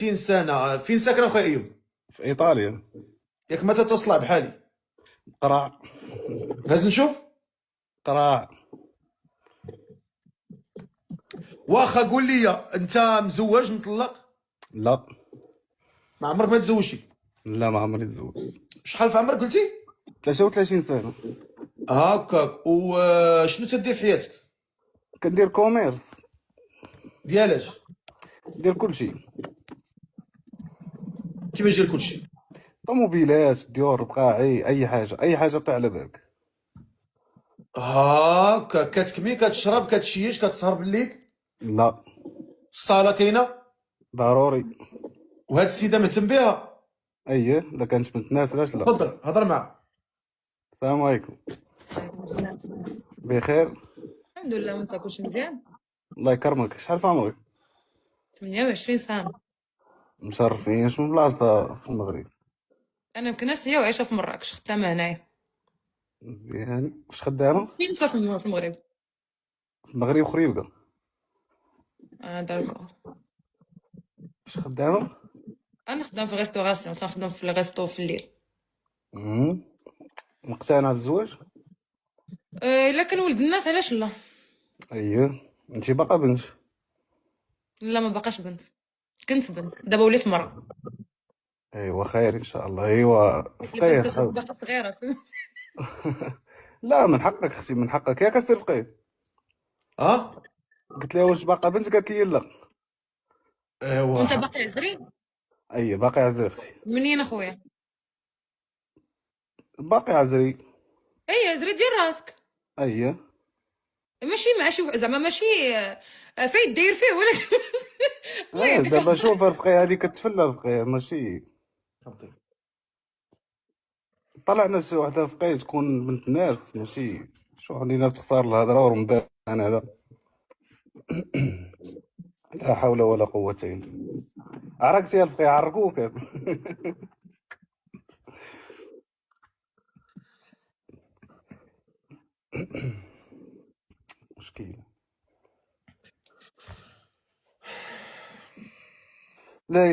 30 سنة. فين ساكن أخويا أيوب؟ في ايطاليا. ياك ما تتصلع بحالي. قراع. هاز نشوف. قراع. واخا قول لي أنت مزوج مطلق؟ لا. ما عمرك ما تزوجتي؟ لا، ما عمري تزوج. شحال في عمرك قلتي؟ 33 سنة. هاكاك. وشنو تدير في حياتك؟ كندير كوميرس. ديالاش؟ ندير كلشي. كيفاش دير كلشي؟ طوموبيلات، ديور، بقاعي، اي حاجة اي حاجة طيح على بالك. هاكا كتكمي كتشرب كتشيش كتسهر بالليل؟ لا. الصالة كاينة؟ ضروري. وهاد السيدة مهتم بها؟ ايه، اذا كانت بنت ناس علاش لا. تفضل هضر معها. السلام عليكم. عليكم السلام. بخير. الحمد لله، وانت كلشي مزيان؟ الله يكرمك. شحال في عمرك؟ 28 سنة. مشرفين. شنو بلاصة في المغرب؟ انا مكناسية وعايشة في مراكش، خدامة هنايا. مزيان. واش خدامة؟ فين انت في المغرب؟ في المغرب خريبكا. داكور. واش خدامة؟ انا خدام في ريستوراسيون، تنخدم في الريستو في الليل. مم. مقتنع بالزواج؟ الا كان ولد الناس علاش لا. اييه. انتي باقا بنت؟ لا، ما بقاش بنت. كنت بنت، دابا وليت مرا. ايوا خير ان شاء الله. ايوا فقيه البنت باقا صغيرة، فهمت. لا، من حقك اختي، من حقك. ياك السي فقيه. ها؟ قلت لها واش باقا بنت؟ قالت لي لا. وانت ايوا. باقي عزري؟ اييه باقي عزري اختي. منين اخويا؟ باقي عزري. اي عزري ديال راسك. اييه. ماشي مع شي زعما ماشي فايت داير فيه ولكن الله يعطيك دابا الصحة. شوف الفقيه هذه كتفلى. الفقيه ماشي طلعنا شي وحده فقيه تكون بنت ناس، ماشي شو علينا تختار الهضره ورمضان هذا. لا حول ولا قوه الا بالله. عرقتي يا الفقيه، عرقوك. مشكله. لا